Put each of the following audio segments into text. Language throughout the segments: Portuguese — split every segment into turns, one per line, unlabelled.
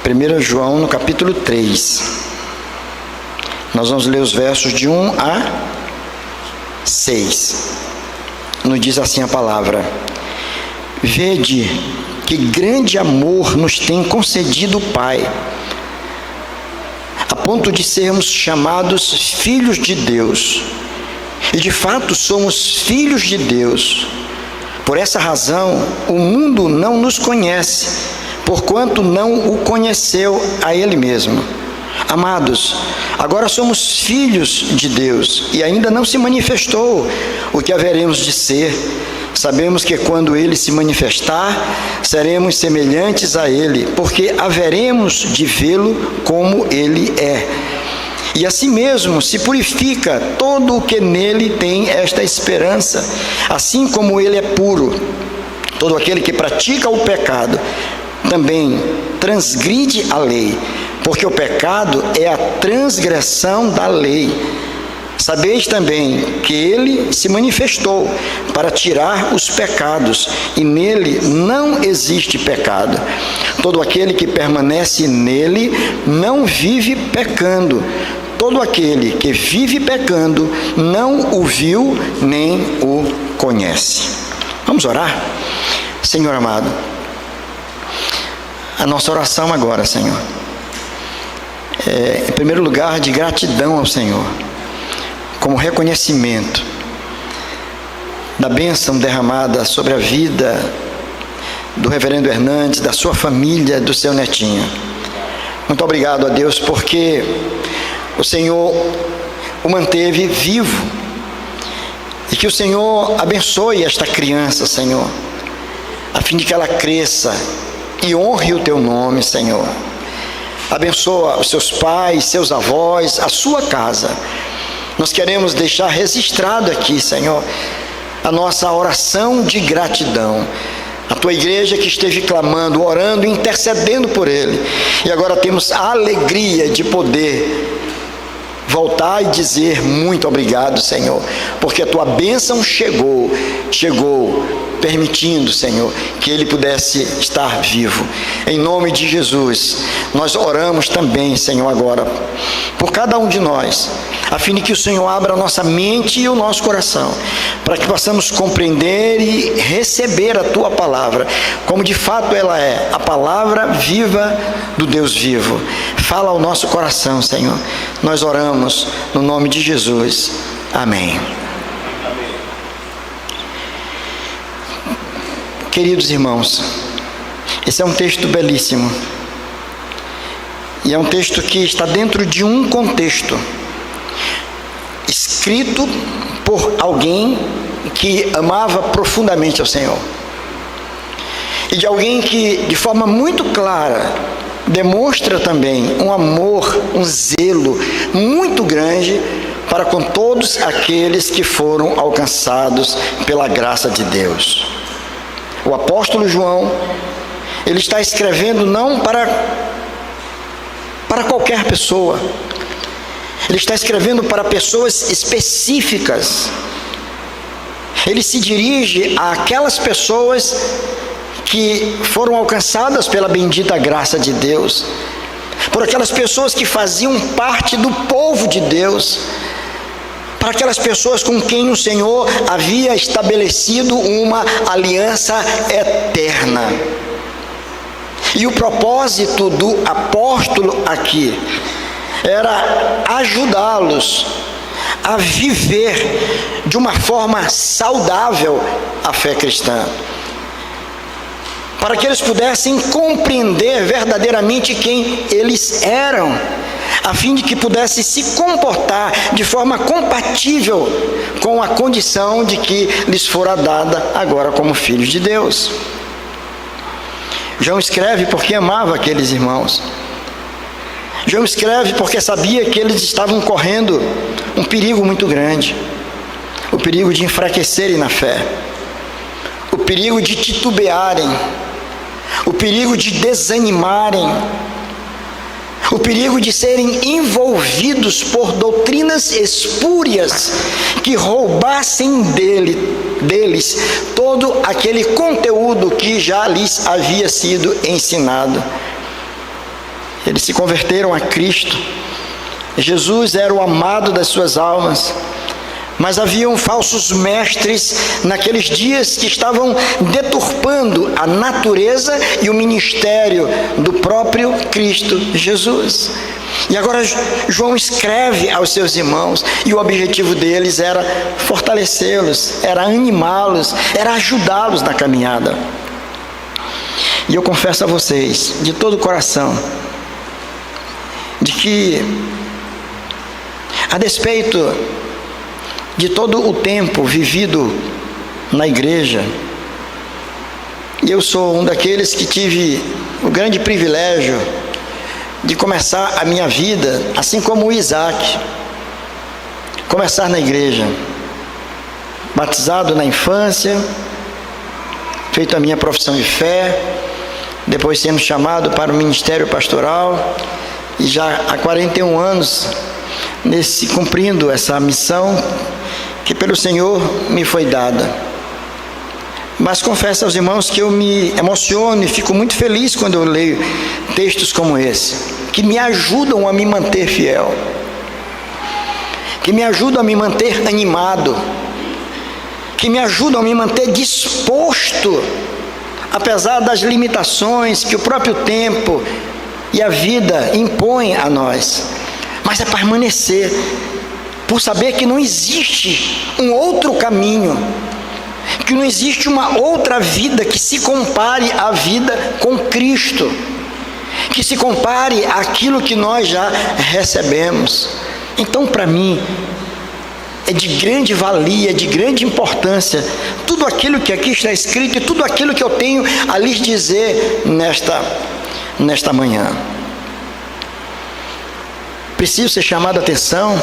1 João, no capítulo 3. Nós vamos ler os versos de 1 a 6. Nos diz assim a palavra: Vede que grande amor nos tem concedido o Pai, a ponto de sermos chamados filhos de Deus. E de fato somos filhos de Deus. Por essa razão, o mundo não nos conhece, porquanto não o conheceu a Ele mesmo. Amados, agora somos filhos de Deus, e ainda não se manifestou o que haveremos de ser. Sabemos que quando Ele se manifestar, seremos semelhantes a Ele, porque haveremos de vê-lo como Ele é. E assim mesmo se purifica todo o que nele tem esta esperança, assim como ele é puro. Todo aquele que pratica o pecado também transgride a lei, porque o pecado é a transgressão da lei. Sabeis também que ele se manifestou para tirar os pecados, e nele não existe pecado. Todo aquele que permanece nele não vive pecando. Todo aquele que vive pecando não o viu nem o conhece. Vamos orar? Senhor amado, a nossa oração agora, Senhor, em primeiro lugar, de gratidão ao Senhor, como reconhecimento da bênção derramada sobre a vida do reverendo Hernandes, da sua família, do seu netinho. Muito obrigado a Deus, porque o Senhor o manteve vivo, e que o Senhor abençoe esta criança, Senhor, a fim de que ela cresça e honre o teu nome, Senhor. Abençoa os seus pais, seus avós, a sua casa. Nós queremos deixar registrado aqui, Senhor, a nossa oração de gratidão. A tua igreja que esteve clamando, orando, intercedendo por ele. E agora temos a alegria de poder voltar e dizer muito obrigado, Senhor, porque a tua bênção chegou, permitindo, Senhor, que ele pudesse estar vivo. Em nome de Jesus, nós oramos também, Senhor, agora, por cada um de nós, a fim de que o Senhor abra a nossa mente e o nosso coração, para que possamos compreender e receber a tua palavra, como de fato ela é, a palavra viva do Deus vivo. Fala ao nosso coração, Senhor. Nós oramos no nome de Jesus. Amém. Queridos irmãos, esse é um texto belíssimo, e é um texto que está dentro de um contexto, escrito por alguém que amava profundamente ao Senhor, e de alguém que, de forma muito clara, demonstra também um amor, um zelo muito grande para com todos aqueles que foram alcançados pela graça de Deus. O apóstolo João, ele está escrevendo não para qualquer pessoa, ele está escrevendo para pessoas específicas. Ele se dirige àquelas pessoas que foram alcançadas pela bendita graça de Deus, por aquelas pessoas que faziam parte do povo de Deus, para aquelas pessoas com quem o Senhor havia estabelecido uma aliança eterna. E o propósito do apóstolo aqui era ajudá-los a viver de uma forma saudável a fé cristã, para que eles pudessem compreender verdadeiramente quem eles eram, a fim de que pudessem se comportar de forma compatível com a condição de que lhes fora dada agora como filhos de Deus. João escreve porque amava aqueles irmãos. João escreve porque sabia que eles estavam correndo um perigo muito grande, o perigo de enfraquecerem na fé, o perigo de titubearem, o perigo de desanimarem, o perigo de serem envolvidos por doutrinas espúrias que roubassem deles todo aquele conteúdo que já lhes havia sido ensinado. Eles se converteram a Cristo. Jesus era o amado das suas almas. Mas haviam falsos mestres naqueles dias que estavam deturpando a natureza e o ministério do próprio Cristo Jesus. E agora João escreve aos seus irmãos, e o objetivo deles era fortalecê-los, era animá-los, era ajudá-los na caminhada. E eu confesso a vocês, de todo o coração, de que, a despeito de todo o tempo vivido na igreja, eu sou um daqueles que tive o grande privilégio de começar a minha vida, assim como o Isaac, começar na igreja, batizado na infância, feito a minha profissão de fé, depois sendo chamado para o ministério pastoral, e já há 41 anos cumprindo essa missão que pelo Senhor me foi dada. Mas confesso aos irmãos que eu me emociono e fico muito feliz quando eu leio textos como esse, que me ajudam a me manter fiel, que me ajudam a me manter animado, que me ajudam a me manter disposto, apesar das limitações que o próprio tempo e a vida impõem a nós, mas é permanecer, por saber que não existe um outro caminho, que não existe uma outra vida que se compare à vida com Cristo, que se compare àquilo que nós já recebemos. Então, para mim, é de grande valia, de grande importância, tudo aquilo que aqui está escrito e tudo aquilo que eu tenho a lhes dizer nesta manhã. Preciso ser chamado a atenção,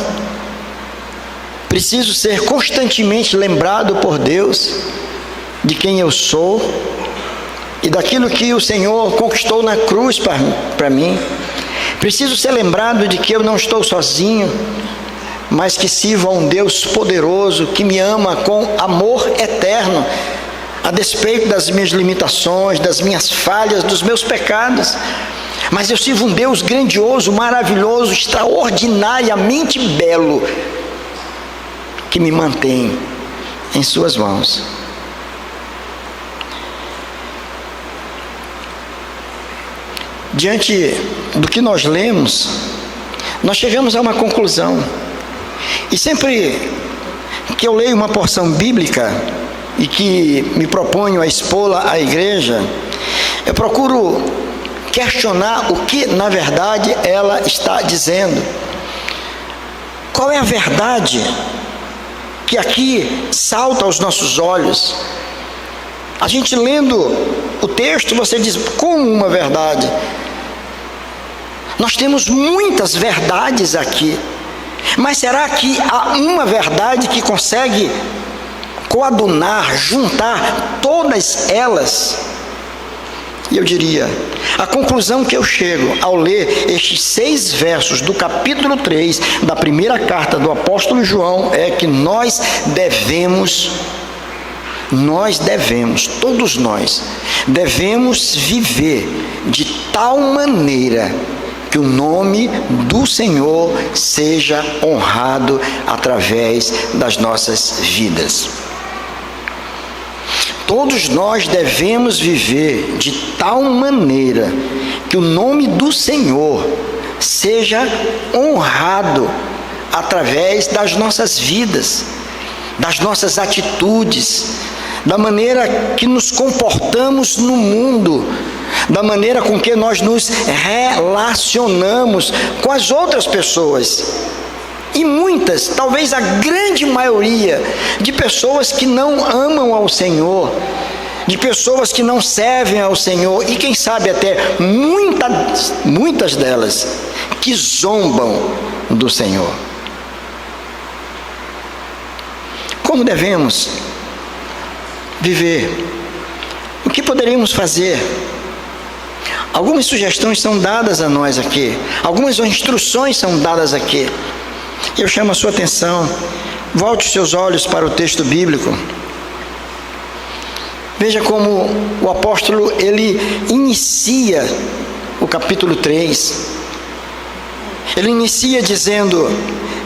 preciso ser constantemente lembrado por Deus de quem eu sou e daquilo que o Senhor conquistou na cruz para mim. Preciso ser lembrado de que eu não estou sozinho, mas que sirvo a um Deus poderoso que me ama com amor eterno, a despeito das minhas limitações, das minhas falhas, dos meus pecados. Mas eu sirvo um Deus grandioso, maravilhoso, extraordinariamente belo, que me mantém em suas mãos. Diante do que nós lemos, nós chegamos a uma conclusão. E sempre que eu leio uma porção bíblica e que me proponho a expô-la à igreja, eu procuro questionar o que, na verdade, ela está dizendo. Qual é a verdade que aqui salta aos nossos olhos? A gente lendo o texto, você diz, como uma verdade? Nós temos muitas verdades aqui, mas será que há uma verdade que consegue coadunar, juntar todas elas? E eu diria, a conclusão que eu chego ao ler estes 6 versos do capítulo 3 da primeira carta do apóstolo João é que nós devemos, todos nós, devemos viver de tal maneira que o nome do Senhor seja honrado através das nossas vidas. Todos nós devemos viver de tal maneira que o nome do Senhor seja honrado através das nossas vidas, das nossas atitudes, da maneira que nos comportamos no mundo, da maneira com que nós nos relacionamos com as outras pessoas. E muitas, talvez a grande maioria de pessoas que não amam ao Senhor, de pessoas que não servem ao Senhor, e quem sabe até muitas delas que zombam do Senhor. Como devemos viver? O que poderíamos fazer? Algumas sugestões são dadas a nós aqui, algumas instruções são dadas aqui. Eu chamo a sua atenção, volte os seus olhos para o texto bíblico. Veja como o apóstolo, ele inicia o capítulo 3. Ele inicia dizendo: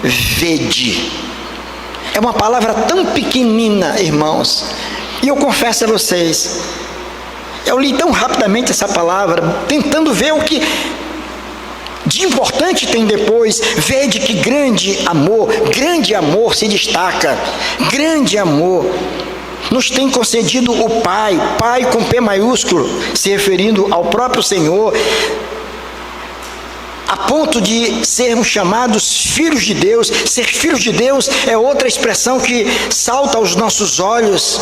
vede. É uma palavra tão pequenina, irmãos, e eu confesso a vocês, eu li tão rapidamente essa palavra, tentando ver o que de importante tem depois. Vede que grande amor se destaca, grande amor nos tem concedido o Pai, Pai com P maiúsculo, se referindo ao próprio Senhor, a ponto de sermos chamados filhos de Deus. Ser filhos de Deus é outra expressão que salta aos nossos olhos.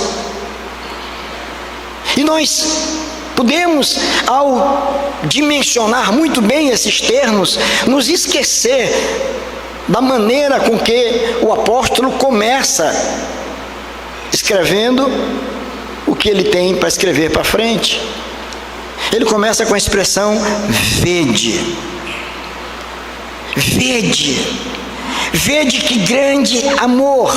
E nós podemos, ao dimensionar muito bem esses termos, nos esquecer da maneira com que o apóstolo começa escrevendo o que ele tem para escrever para frente. Ele começa com a expressão vede. Vede, vede que grande amor.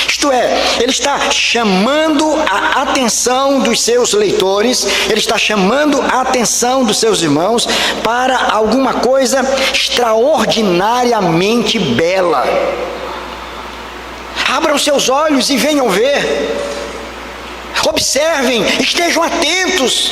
Isto é, ele está chamando a atenção dos seus leitores, ele está chamando a atenção dos seus irmãos para alguma coisa extraordinariamente bela. Abram seus olhos e venham ver. Observem, estejam atentos.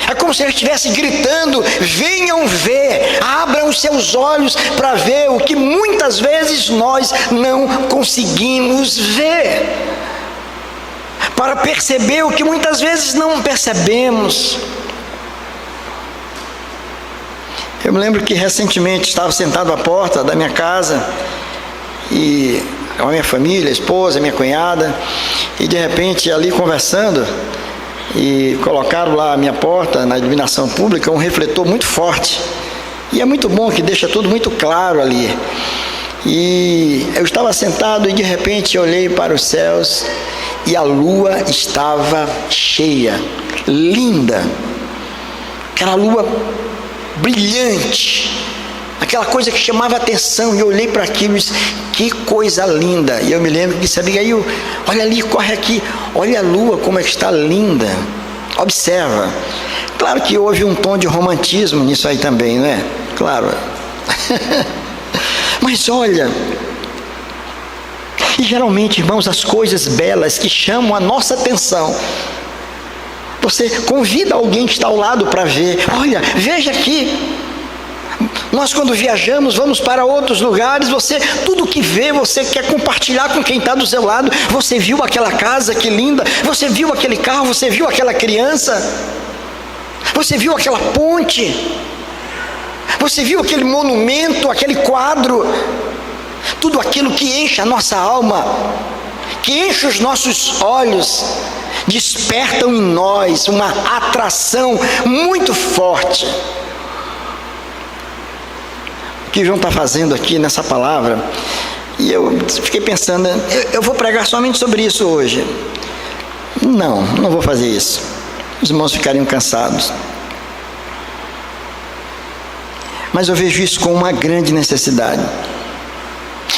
É como se ele estivesse gritando: venham ver, abram os seus olhos para ver o que muitas vezes nós não conseguimos ver, para perceber o que muitas vezes não percebemos. Eu me lembro que recentemente estava sentado à porta da minha casa, e a minha família, a esposa, a minha cunhada, e de repente ali conversando, e colocaram lá a minha porta, na iluminação pública, um refletor muito forte, e é muito bom que deixa tudo muito claro ali. E eu estava sentado e de repente olhei para os céus e a lua estava cheia, linda, aquela lua brilhante, aquela coisa que chamava a atenção, e eu olhei para aquilo e disse: que coisa linda. E eu me lembro que disse: Abigail, olha ali, corre aqui, olha a lua como é que está linda, observa. Claro que houve um tom de romantismo nisso aí também, não é? Claro. Mas olha, e geralmente, irmãos, as coisas belas que chamam a nossa atenção, você convida alguém que está ao lado para ver. Olha, veja aqui. Nós, quando viajamos, vamos para outros lugares, tudo que vê, você quer compartilhar com quem está do seu lado. Você viu aquela casa, que linda, você viu aquele carro, você viu aquela criança, você viu aquela ponte, você viu aquele monumento, aquele quadro, tudo aquilo que enche a nossa alma, que enche os nossos olhos, despertam em nós uma atração muito forte. O que João está fazendo aqui nessa palavra, e eu fiquei pensando, eu vou pregar somente sobre isso hoje. Não vou fazer isso, os irmãos ficariam cansados. Mas eu vejo isso com uma grande necessidade.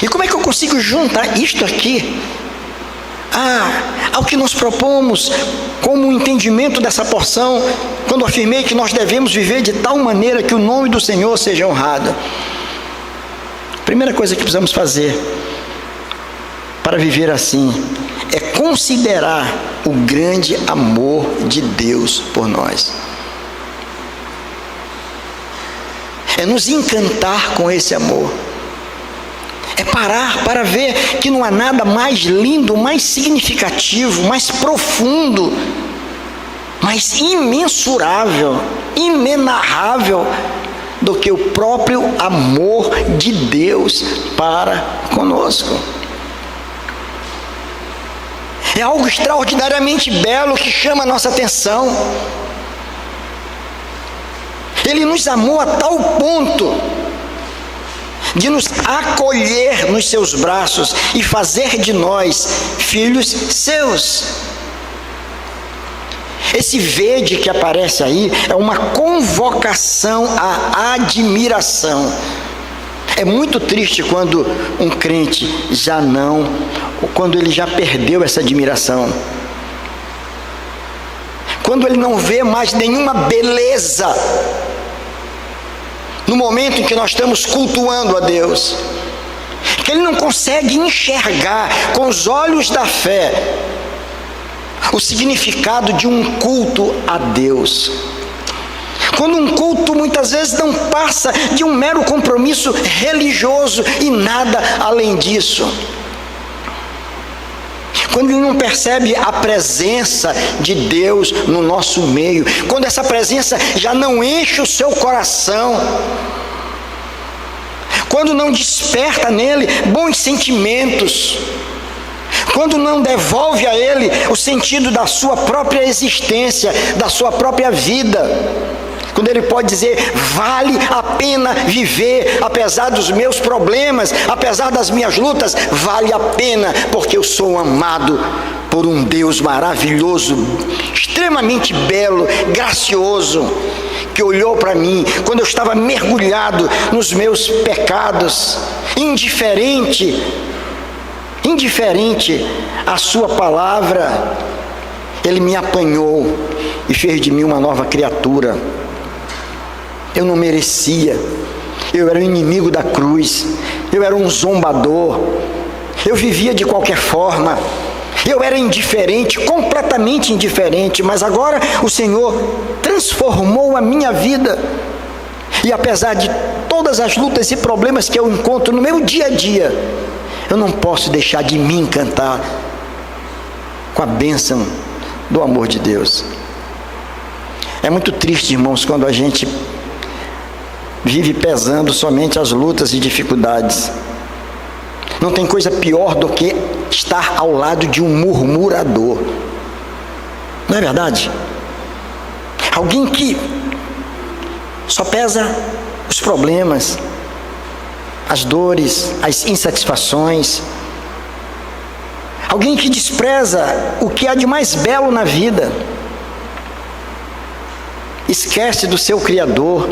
E como é que eu consigo juntar isto aqui ao que nós propomos como um entendimento dessa porção, quando afirmei que nós devemos viver de tal maneira que o nome do Senhor seja honrado? A primeira coisa que precisamos fazer para viver assim é considerar o grande amor de Deus por nós. É nos encantar com esse amor. É parar para ver que não há nada mais lindo, mais significativo, mais profundo, mais imensurável, inenarrável do que o próprio amor de Deus para conosco. É algo extraordinariamente belo que chama a nossa atenção. Ele nos amou a tal ponto de nos acolher nos seus braços e fazer de nós filhos seus. Esse vede que aparece aí é uma convocação à admiração. É muito triste quando um crente quando ele já perdeu essa admiração. quando ele não vê mais nenhuma beleza, no momento em que nós estamos cultuando a Deus, que ele não consegue enxergar com os olhos da fé o significado de um culto a Deus. Quando um culto muitas vezes não passa de um mero compromisso religioso e nada além disso. Quando ele não percebe a presença de Deus no nosso meio, quando essa presença já não enche o seu coração, quando não desperta nele bons sentimentos, quando não devolve a ele o sentido da sua própria existência, da sua própria vida, quando ele pode dizer, vale a pena viver, apesar dos meus problemas, apesar das minhas lutas, vale a pena, porque eu sou amado por um Deus maravilhoso, extremamente belo, gracioso, que olhou para mim, quando eu estava mergulhado nos meus pecados, indiferente à sua palavra, ele me apanhou e fez de mim uma nova criatura. Eu não merecia, eu era o inimigo da cruz, eu era um zombador, eu vivia de qualquer forma, eu era indiferente, completamente indiferente, mas agora o Senhor transformou a minha vida, e apesar de todas as lutas e problemas que eu encontro no meu dia a dia, eu não posso deixar de me encantar com a bênção do amor de Deus. É muito triste, irmãos, quando a gente vive pesando somente as lutas e dificuldades. Não tem coisa pior do que estar ao lado de um murmurador. Não é verdade? Alguém que só pesa os problemas, as dores, as insatisfações. Alguém que despreza o que há de mais belo na vida. Esquece do seu Criador.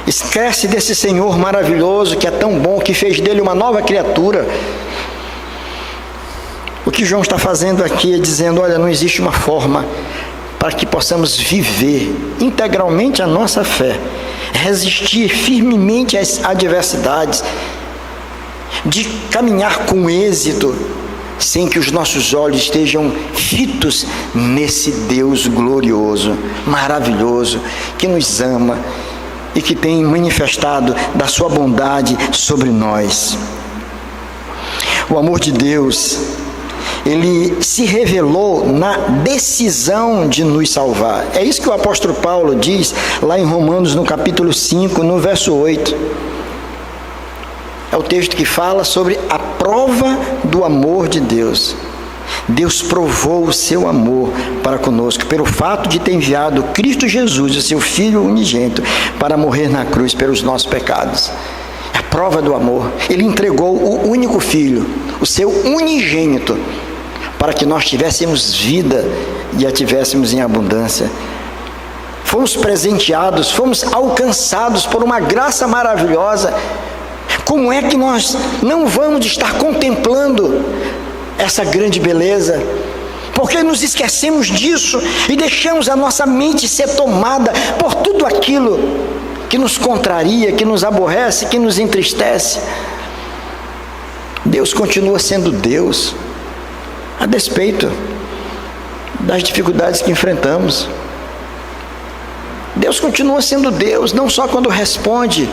Esquece desse Senhor maravilhoso, que é tão bom, que fez dele uma nova criatura. O que João está fazendo aqui é dizendo, olha, não existe uma forma para que possamos viver integralmente a nossa fé, resistir firmemente às adversidades, de caminhar com êxito, sem que os nossos olhos estejam fitos nesse Deus glorioso, maravilhoso, que nos ama e que tem manifestado da sua bondade sobre nós. O amor de Deus, ele se revelou na decisão de nos salvar. É isso que o apóstolo Paulo diz lá em Romanos, no capítulo 5, no verso 8. É o texto que fala sobre a prova do amor de Deus. Deus provou o seu amor para conosco pelo fato de ter enviado Cristo Jesus, o seu Filho unigênito, para morrer na cruz pelos nossos pecados. É a prova do amor. Ele entregou o único Filho, o seu unigênito, para que nós tivéssemos vida e a tivéssemos em abundância. Fomos presenteados, fomos alcançados por uma graça maravilhosa. Como é que nós não vamos estar contemplando essa grande beleza? Porque nos esquecemos disso e deixamos a nossa mente ser tomada por tudo aquilo que nos contraria, que nos aborrece, que nos entristece. Deus continua sendo Deus, a despeito das dificuldades que enfrentamos. Deus continua sendo Deus, não só quando responde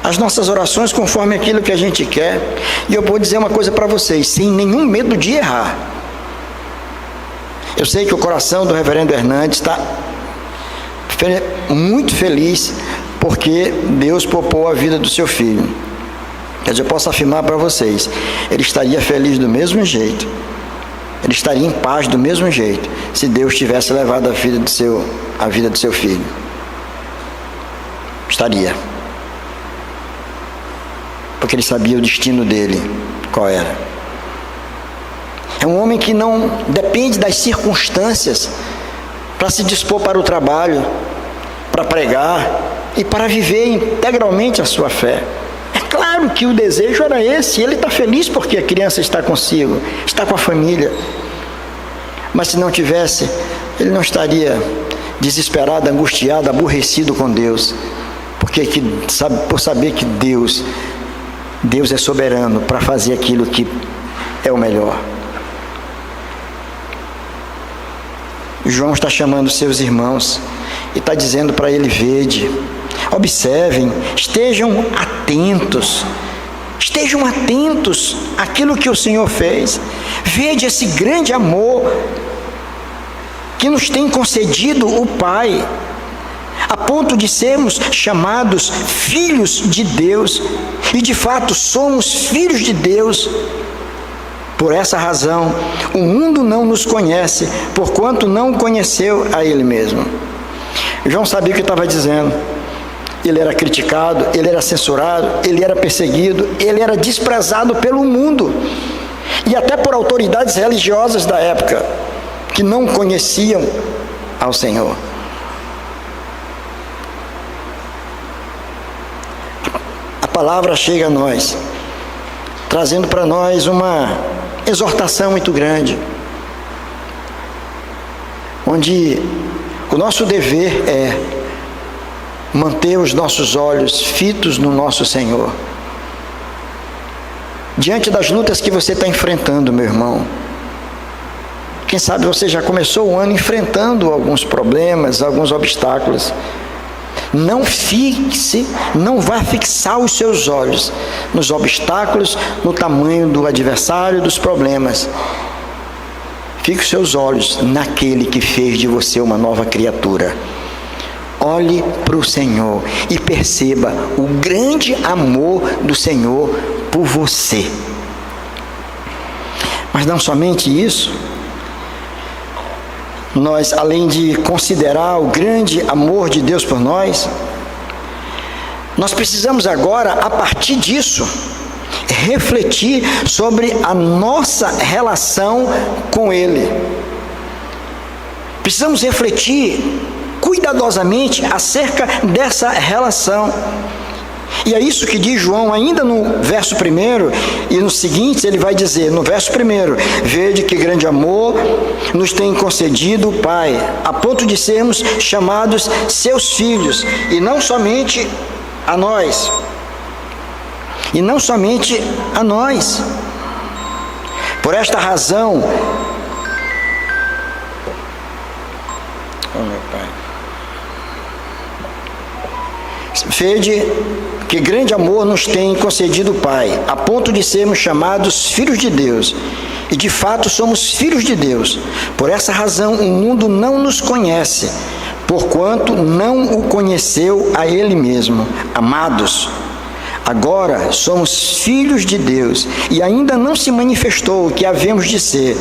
as nossas orações conforme aquilo que a gente quer. E eu vou dizer uma coisa para vocês, sem nenhum medo de errar. Eu sei que o coração do reverendo Hernandes está muito feliz porque Deus poupou a vida do seu filho. Mas eu posso afirmar para vocês, ele estaria feliz do mesmo jeito, ele estaria em paz do mesmo jeito, se Deus tivesse levado a vida do seu filho. Estaria. Porque ele sabia o destino dele, qual era. É um homem que não depende das circunstâncias para se dispor para o trabalho, para pregar e para viver integralmente a sua fé. É claro que o desejo era esse, ele está feliz porque a criança está consigo, está com a família. Mas se não tivesse ele não estaria desesperado, angustiado, aborrecido com Deus, por saber que Deus é soberano para fazer aquilo que é o melhor. João está chamando seus irmãos e está dizendo para ele: vede, observem, estejam atentos àquilo que o Senhor fez. Vede esse grande amor que nos tem concedido o Pai, a ponto de sermos chamados filhos de Deus, e de fato somos filhos de Deus. Por essa razão, o mundo não nos conhece, porquanto não conheceu a Ele mesmo. João sabia o que estava dizendo. Ele era criticado, ele era censurado, ele era perseguido, ele era desprezado pelo mundo, e até por autoridades religiosas da época, que não conheciam ao Senhor. A palavra chega a nós, trazendo para nós uma exortação muito grande, onde o nosso dever é manter os nossos olhos fitos no nosso Senhor. Diante das lutas que você está enfrentando, meu irmão, quem sabe você já começou o ano enfrentando alguns problemas, alguns obstáculos. Não vá fixar os seus olhos nos obstáculos, no tamanho do adversário, dos problemas. Fixe os seus olhos naquele que fez de você uma nova criatura. Olhe para o Senhor e perceba o grande amor do Senhor por você. Mas não somente isso, nós, além de considerar o grande amor de Deus por nós, nós precisamos agora, a partir disso, refletir sobre a nossa relação com Ele. Precisamos refletir cuidadosamente acerca dessa relação. E é isso que diz João ainda no verso 1, e no seguinte ele vai dizer, no verso 1, vede que grande amor nos tem concedido o Pai, a ponto de sermos chamados seus filhos, e não somente a nós. Por esta razão, meu Pai, vede que grande amor nos tem concedido o Pai, a ponto de sermos chamados filhos de Deus. E de fato somos filhos de Deus. Por essa razão o mundo não nos conhece, porquanto não o conheceu a Ele mesmo. Amados, agora somos filhos de Deus, e ainda não se manifestou o que havemos de ser.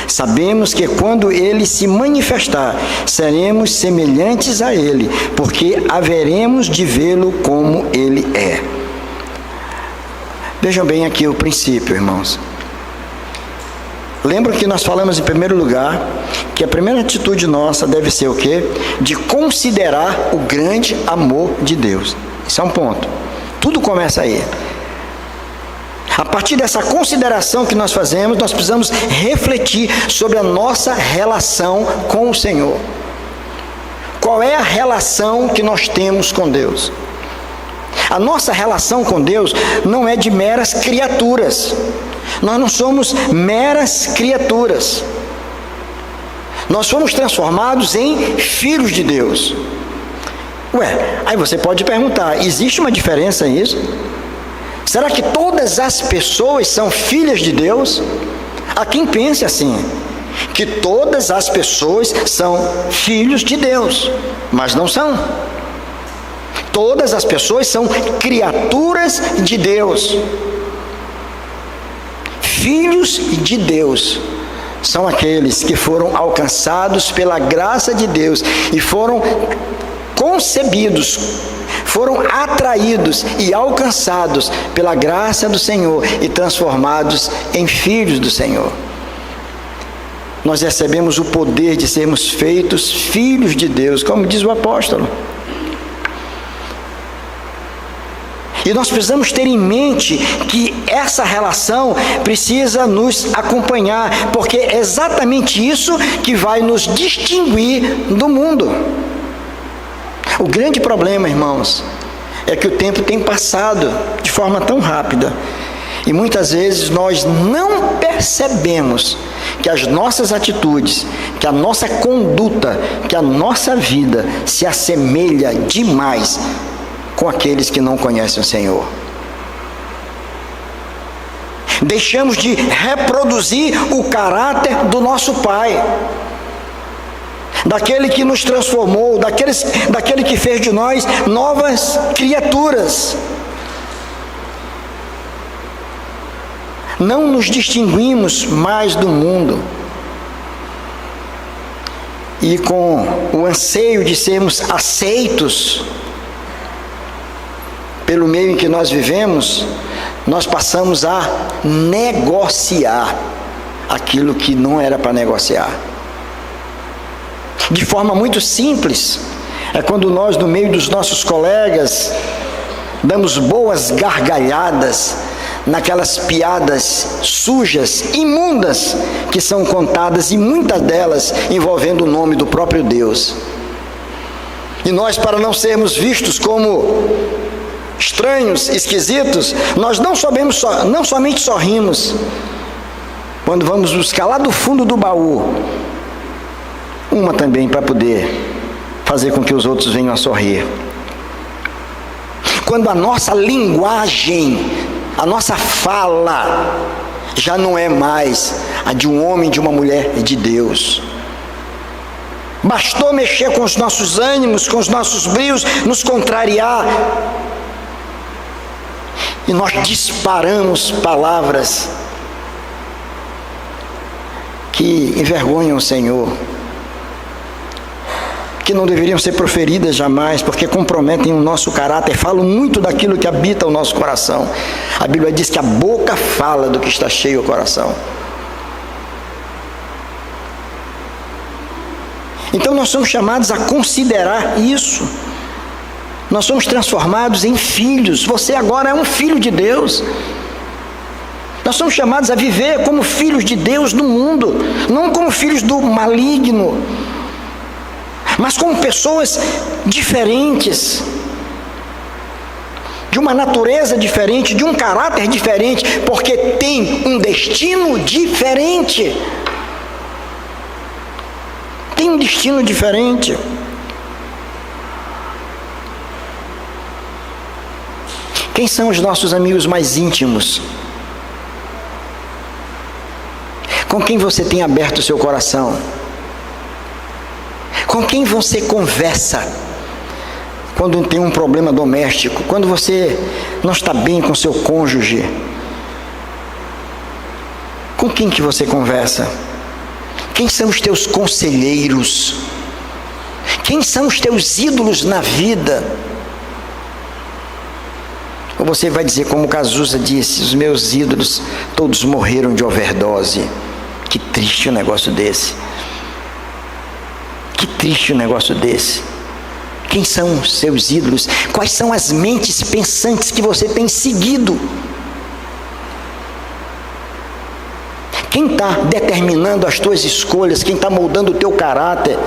Sabemos que quando Ele se manifestar, seremos semelhantes a Ele, porque haveremos de vê-lo como Ele é. Vejam bem aqui o princípio, irmãos. Lembra que nós falamos em primeiro lugar, que a primeira atitude nossa deve ser o quê? De considerar o grande amor de Deus. Isso é um ponto. Tudo começa aí. A partir dessa consideração que nós fazemos, nós precisamos refletir sobre a nossa relação com o Senhor. Qual é a relação que nós temos com Deus? A nossa relação com Deus não é de meras criaturas. Nós não somos meras criaturas. Nós fomos transformados em filhos de Deus. Aí você pode perguntar, existe uma diferença nisso? Será que todas as pessoas são filhas de Deus? Há quem pense assim, que todas as pessoas são filhos de Deus, mas não são. Todas as pessoas são criaturas de Deus. Filhos de Deus são aqueles que foram alcançados pela graça de Deus e foram concebidos, foram atraídos e alcançados pela graça do Senhor e transformados em filhos do Senhor. Nós recebemos o poder de sermos feitos filhos de Deus, como diz o apóstolo. E nós precisamos ter em mente que essa relação precisa nos acompanhar, porque é exatamente isso que vai nos distinguir do mundo. O grande problema, irmãos, é que o tempo tem passado de forma tão rápida e muitas vezes nós não percebemos que as nossas atitudes, que a nossa conduta, que a nossa vida se assemelha demais com aqueles que não conhecem o Senhor. Deixamos de reproduzir o caráter do nosso Pai, daquele que nos transformou, daquele que fez de nós novas criaturas. Não nos distinguimos mais do mundo. E com o anseio de sermos aceitos pelo meio em que nós vivemos, nós passamos a negociar aquilo que não era para negociar. De forma muito simples, é quando nós, no meio dos nossos colegas, damos boas gargalhadas naquelas piadas sujas, imundas, que são contadas, e muitas delas envolvendo o nome do próprio Deus. E nós, para não sermos vistos como estranhos, esquisitos, nós não somente sorrimos, quando vamos buscar lá do fundo do baú, uma também para poder fazer com que os outros venham a sorrir. Quando a nossa linguagem, a nossa fala, já não é mais a de um homem, de uma mulher de Deus. Bastou mexer com os nossos ânimos, com os nossos brios, nos contrariar, e nós disparamos palavras que envergonham o Senhor, que não deveriam ser proferidas jamais, porque comprometem o nosso caráter, falam muito daquilo que habita o nosso coração. A Bíblia diz que a boca fala do que está cheio o coração. Então nós somos chamados a considerar isso. Nós somos transformados em filhos. Você agora é um filho de Deus. Nós somos chamados a viver como filhos de Deus no mundo, não como filhos do maligno, mas como pessoas diferentes, de uma natureza diferente, de um caráter diferente, porque tem um destino diferente. Tem um destino diferente. Quem são os nossos amigos mais íntimos? Com quem você tem aberto o seu coração? Com quem você conversa quando tem um problema doméstico, quando você não está bem com seu cônjuge? Com quem que você conversa? Quem são os teus conselheiros? Quem são os teus ídolos na vida? Ou você vai dizer como Cazuza disse: os meus ídolos todos morreram de overdose. Que triste um negócio desse. Que triste um negócio desse. Quem são os seus ídolos? Quais são as mentes pensantes que você tem seguido? Quem está determinando as tuas escolhas? Quem está moldando o teu caráter?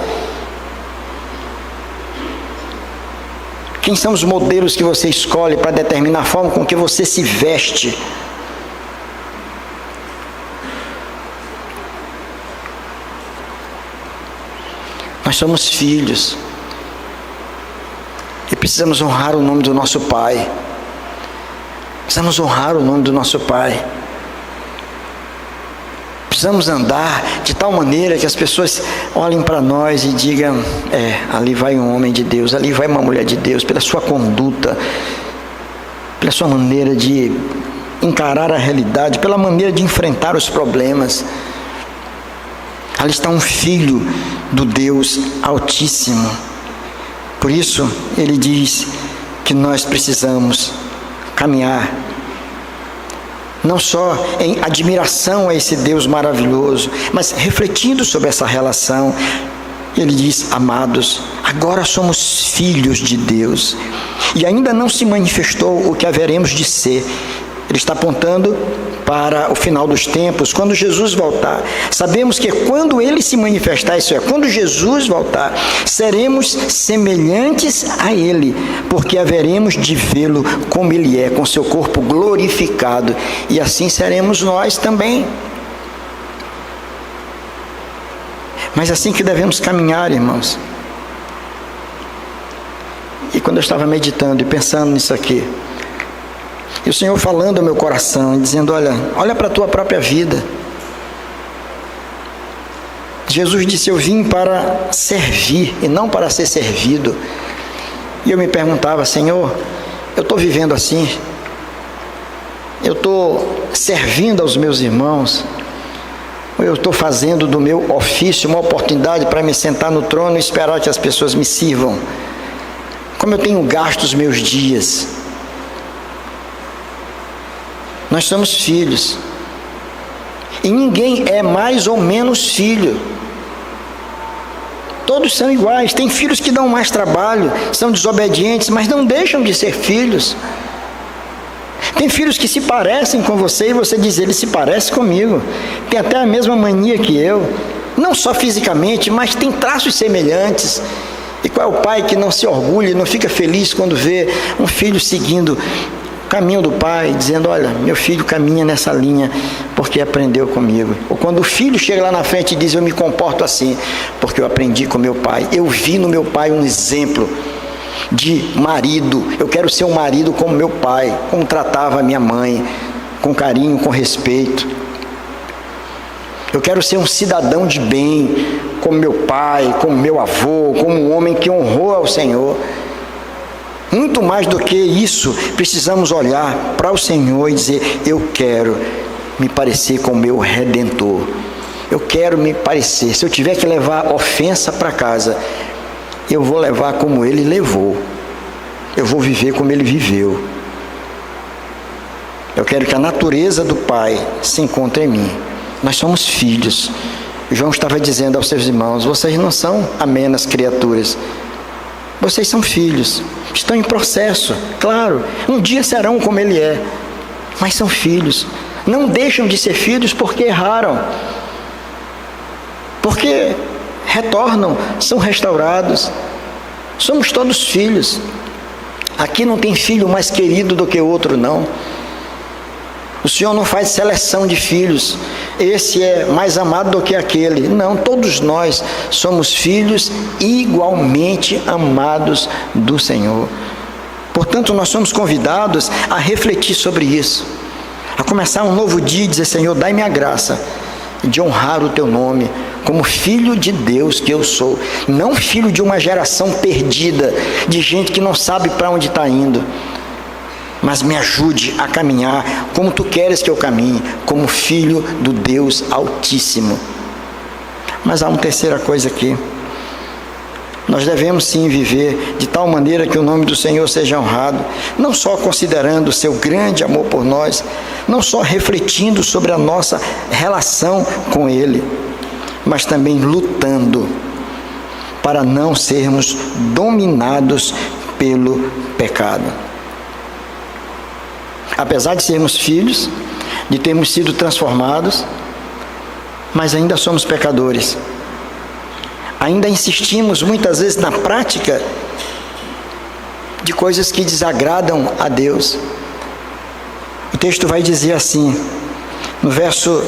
Quem são os modelos que você escolhe para determinar a forma com que você se veste? Nós somos filhos e precisamos honrar o nome do nosso Pai. Precisamos honrar o nome do nosso Pai. Precisamos andar de tal maneira que as pessoas olhem para nós e digam: ali vai um homem de Deus, ali vai uma mulher de Deus, pela sua conduta, pela sua maneira de encarar a realidade, pela maneira de enfrentar os problemas. Ali está um filho do Deus Altíssimo. Por isso, ele diz que nós precisamos caminhar não só em admiração a esse Deus maravilhoso, mas refletindo sobre essa relação Ele diz: amados, agora somos filhos de Deus, e ainda não se manifestou o que haveremos de ser. Ele está apontando para o final dos tempos, quando Jesus voltar. Sabemos que quando Ele se manifestar, isso é, quando Jesus voltar, seremos semelhantes a Ele, porque haveremos de vê-lo como Ele é, com seu corpo glorificado, e assim seremos nós também. Mas assim que devemos caminhar, irmãos. E quando eu estava meditando e pensando nisso aqui, e o Senhor falando ao meu coração, e dizendo: olha para a tua própria vida. Jesus disse: eu vim para servir e não para ser servido. E eu me perguntava: Senhor, eu estou vivendo assim? Eu estou servindo aos meus irmãos? Ou eu estou fazendo do meu ofício uma oportunidade para me sentar no trono e esperar que as pessoas me sirvam? Como eu tenho gasto os meus dias? Nós somos filhos, e ninguém é mais ou menos filho. Todos são iguais. Tem filhos que dão mais trabalho, são desobedientes, mas não deixam de ser filhos. Tem filhos que se parecem com você e você diz: ele se parece comigo, tem até a mesma mania que eu, não só fisicamente, mas tem traços semelhantes. E qual é o pai que não se orgulha, não fica feliz quando vê um filho seguindo o caminho do pai, dizendo: olha, meu filho caminha nessa linha porque aprendeu comigo. Ou quando o filho chega lá na frente e diz: eu me comporto assim porque eu aprendi com meu pai, eu vi no meu pai um exemplo de marido, eu quero ser um marido como meu pai, como tratava a minha mãe, com carinho, com respeito. Eu quero ser um cidadão de bem, como meu pai, como meu avô, como um homem que honrou ao Senhor. Muito mais do que isso, precisamos olhar para o Senhor e dizer: eu quero me parecer com o meu Redentor. Eu quero me parecer. Se eu tiver que levar ofensa para casa, eu vou levar como Ele levou. Eu vou viver como Ele viveu. Eu quero que a natureza do Pai se encontre em mim. Nós somos filhos. João estava dizendo aos seus irmãos: vocês não são amenas criaturas. Vocês são filhos. Estão em processo, claro. Um dia serão como Ele é. Mas são filhos. Não deixam de ser filhos porque erraram. Porque retornam, são restaurados. Somos todos filhos. Aqui não tem filho mais querido do que outro, não. O Senhor não faz seleção de filhos. Esse é mais amado do que aquele. Não, todos nós somos filhos igualmente amados do Senhor. Portanto, nós somos convidados a refletir sobre isso. A começar um novo dia e dizer: Senhor, dai-me a graça de honrar o Teu nome como filho de Deus que eu sou. Não filho de uma geração perdida, de gente que não sabe para onde está indo. Mas me ajude a caminhar como Tu queres que eu caminhe, como filho do Deus Altíssimo. Mas há uma terceira coisa aqui. Nós devemos sim viver de tal maneira que o nome do Senhor seja honrado, não só considerando o seu grande amor por nós, não só refletindo sobre a nossa relação com Ele, mas também lutando para não sermos dominados pelo pecado. Apesar de sermos filhos, de termos sido transformados, mas ainda somos pecadores. Ainda insistimos muitas vezes na prática de coisas que desagradam a Deus. O texto vai dizer assim, no verso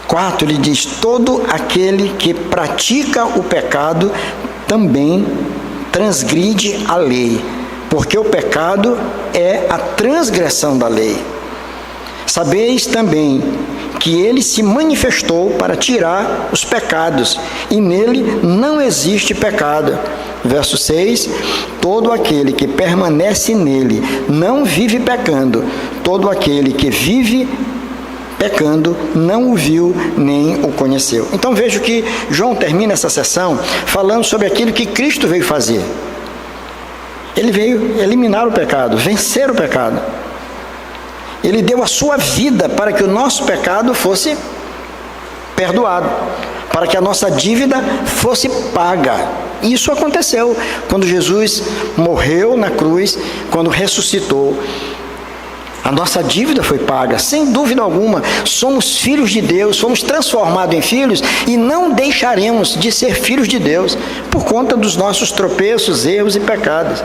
4, ele diz: todo aquele que pratica o pecado também transgride a lei, porque o pecado é a transgressão da lei. Sabeis também que ele se manifestou para tirar os pecados, e nele não existe pecado. Verso 6, todo aquele que permanece nele não vive pecando, todo aquele que vive pecando não o viu nem o conheceu. Então vejo que João termina essa sessão falando sobre aquilo que Cristo veio fazer. Ele veio eliminar o pecado, vencer o pecado. Ele deu a sua vida para que o nosso pecado fosse perdoado, para que a nossa dívida fosse paga. Isso aconteceu quando Jesus morreu na cruz, quando ressuscitou. A nossa dívida foi paga, sem dúvida alguma. Somos filhos de Deus, fomos transformados em filhos e não deixaremos de ser filhos de Deus por conta dos nossos tropeços, erros e pecados.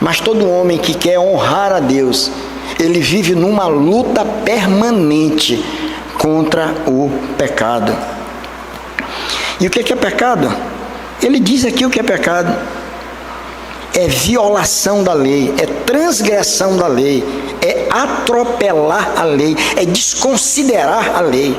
Mas todo homem que quer honrar a Deus, ele vive numa luta permanente contra o pecado. E o que é pecado? Ele diz aqui o que é pecado. É violação da lei, é transgressão da lei, é atropelar a lei, é desconsiderar a lei,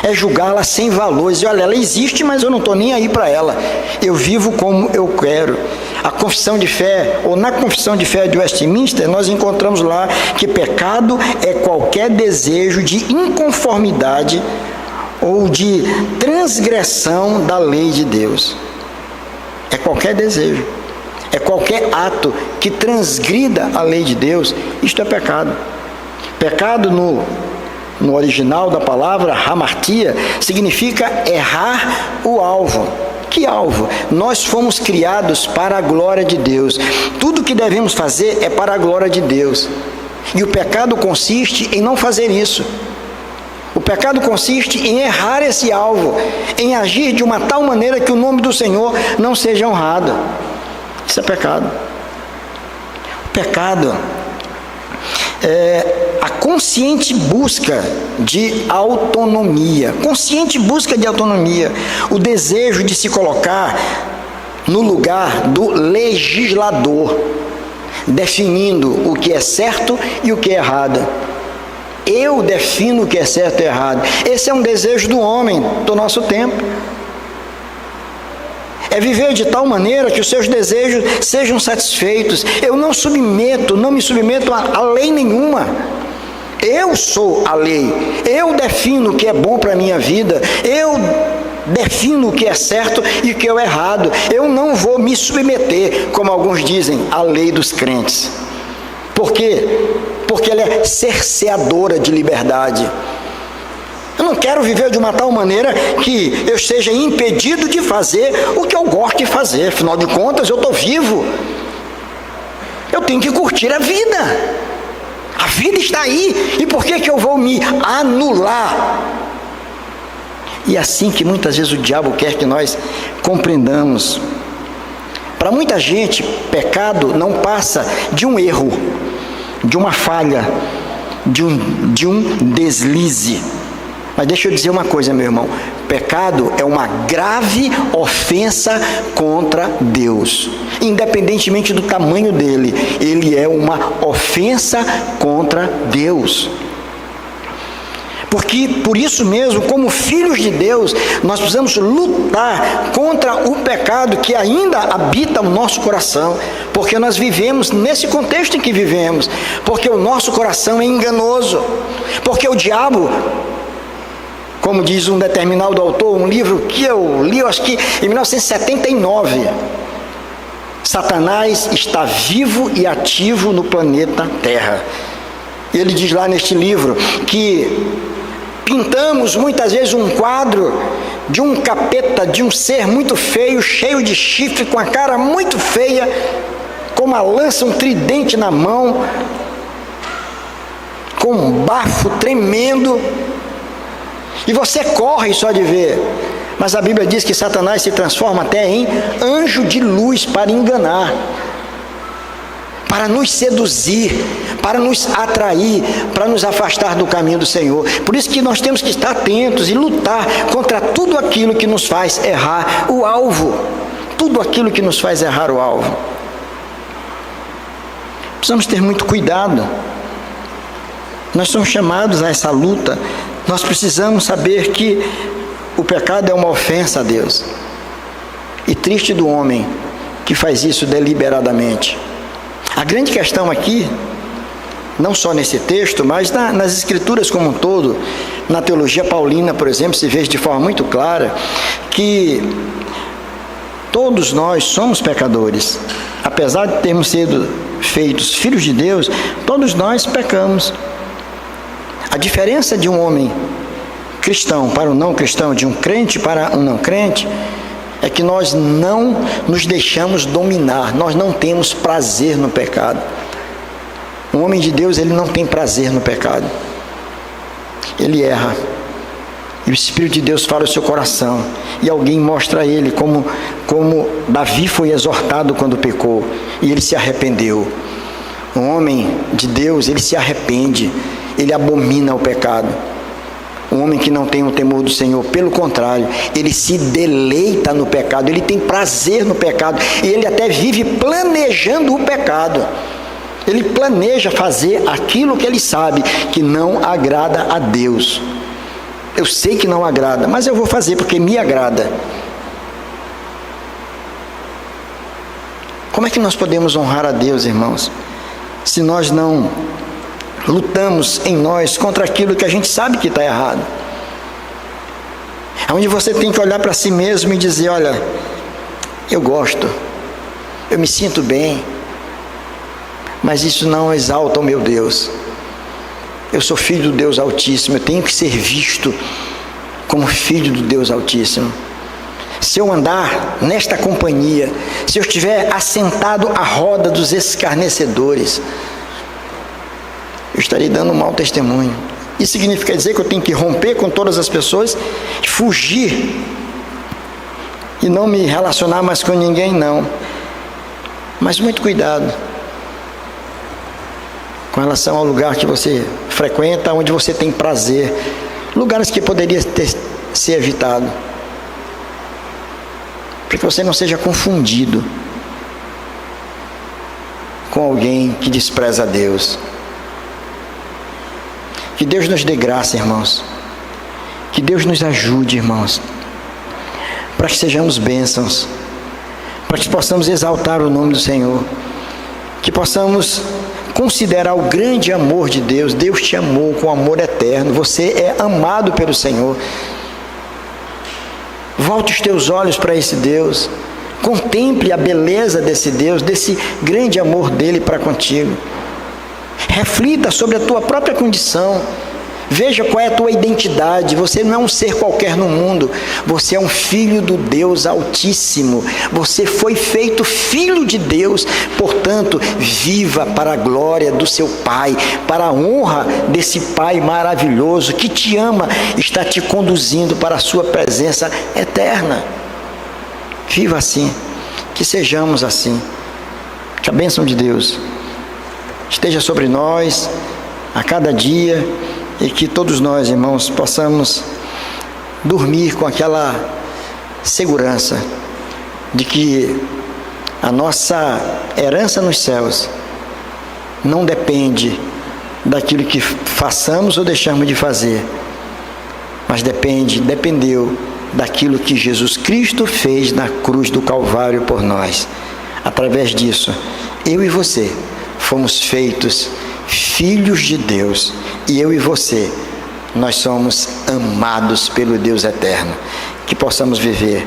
é julgá-la sem valores. E olha, ela existe, mas eu não estou nem aí para ela, eu vivo como eu quero. A confissão de fé, ou na confissão de fé de Westminster, nós encontramos lá que pecado é qualquer desejo de inconformidade ou de transgressão da lei de Deus. É qualquer desejo. É qualquer ato que transgrida a lei de Deus, isto é pecado. Pecado no original da palavra, hamartia, significa errar o alvo. Que alvo? Nós fomos criados para a glória de Deus. Tudo que devemos fazer é para a glória de Deus. E o pecado consiste em não fazer isso. O pecado consiste em errar esse alvo, em agir de uma tal maneira que o nome do Senhor não seja honrado. Isso é pecado. O pecado é a consciente busca de autonomia. Consciente busca de autonomia. O desejo de se colocar no lugar do legislador, definindo o que é certo e o que é errado. Eu defino o que é certo e errado. Esse é um desejo do homem do nosso tempo. É viver de tal maneira que os seus desejos sejam satisfeitos. Eu não me submeto a lei nenhuma. Eu sou a lei. Eu defino o que é bom para a minha vida. Eu defino o que é certo e o que é errado. Eu não vou me submeter, como alguns dizem, à lei dos crentes. Por quê? Porque ela é cerceadora de liberdade. Eu não quero viver de uma tal maneira que eu seja impedido de fazer o que eu gosto de fazer. Afinal de contas, eu estou vivo. Eu tenho que curtir a vida. A vida está aí. E por que eu vou me anular? E é assim que muitas vezes o diabo quer que nós compreendamos. Para muita gente, pecado não passa de um erro, de uma falha, de um deslize. Mas deixa eu dizer uma coisa, meu irmão. Pecado é uma grave ofensa contra Deus. Independentemente do tamanho dele, ele é uma ofensa contra Deus. Porque, por isso mesmo, como filhos de Deus, nós precisamos lutar contra o pecado que ainda habita o nosso coração. Porque nós vivemos nesse contexto em que vivemos. Porque o nosso coração é enganoso. Porque o diabo, como diz um determinado autor, um livro que eu li, eu acho que em 1979, Satanás está vivo e ativo no planeta Terra. Ele diz lá neste livro que pintamos muitas vezes um quadro de um capeta, de um ser muito feio, cheio de chifre, com a cara muito feia, com uma lança, um tridente na mão, com um bafo tremendo. E você corre só de ver. Mas a Bíblia diz que Satanás se transforma até em anjo de luz para enganar, para nos seduzir, para nos atrair, para nos afastar do caminho do Senhor. Por isso que nós temos que estar atentos e lutar contra tudo aquilo que nos faz errar o alvo. Tudo aquilo que nos faz errar o alvo. Precisamos ter muito cuidado. Nós somos chamados a essa luta. Nós precisamos saber que o pecado é uma ofensa a Deus. E triste do homem que faz isso deliberadamente. A grande questão aqui, não só nesse texto, mas nas escrituras como um todo, na teologia paulina, por exemplo, se vê de forma muito clara que todos nós somos pecadores. Apesar de termos sido feitos filhos de Deus, todos nós pecamos. A diferença de um homem cristão para o não cristão, de um crente para um não crente, é que nós não nos deixamos dominar, nós não temos prazer no pecado. Um homem de Deus, ele não tem prazer no pecado. Ele erra. E o Espírito de Deus fala no seu coração. E alguém mostra a ele como Davi foi exortado quando pecou. E ele se arrependeu. Um homem de Deus, ele se arrepende. Ele abomina o pecado. Um homem que não tem o temor do Senhor, pelo contrário, ele se deleita no pecado. Ele tem prazer no pecado. E ele até vive planejando o pecado. Ele planeja fazer aquilo que ele sabe que não agrada a Deus. Eu sei que não agrada, mas eu vou fazer porque me agrada. Como é que nós podemos honrar a Deus, irmãos, se nós não lutamos em nós contra aquilo que a gente sabe que está errado? É onde você tem que olhar para si mesmo e dizer: olha, eu gosto, eu me sinto bem, mas isso não exalta o meu Deus. Eu sou filho do Deus Altíssimo, eu tenho que ser visto como filho do Deus Altíssimo. Se eu andar nesta companhia, se eu estiver assentado à roda dos escarnecedores, eu estarei dando um mau testemunho. Isso significa dizer que eu tenho que romper com todas as pessoas, fugir e não me relacionar mais com ninguém, não. Mas muito cuidado com relação ao lugar que você frequenta, onde você tem prazer, lugares que poderia ser evitado, para que você não seja confundido com alguém que despreza a Deus. Que Deus nos dê graça, irmãos, que Deus nos ajude, irmãos, para que sejamos bênçãos, para que possamos exaltar o nome do Senhor, que possamos considerar o grande amor de Deus. Deus te amou com amor eterno, você é amado pelo Senhor. Volte os teus olhos para esse Deus, contemple a beleza desse Deus, desse grande amor dele para contigo. Reflita sobre a tua própria condição, veja qual é a tua identidade. Você não é um ser qualquer no mundo, você é um filho do Deus Altíssimo, você foi feito filho de Deus. Portanto, viva para a glória do seu Pai, para a honra desse Pai maravilhoso que te ama, está te conduzindo para a sua presença eterna. Viva assim, que sejamos assim. Que a bênção de Deus esteja sobre nós a cada dia, e que todos nós, irmãos, possamos dormir com aquela segurança de que a nossa herança nos céus não depende daquilo que façamos ou deixamos de fazer, mas dependeu daquilo que Jesus Cristo fez na cruz do Calvário por nós. Através disso, eu e você fomos feitos filhos de Deus, e eu e você, nós somos amados pelo Deus eterno. Que possamos viver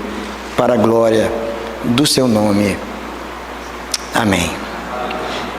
para a glória do seu nome. Amém.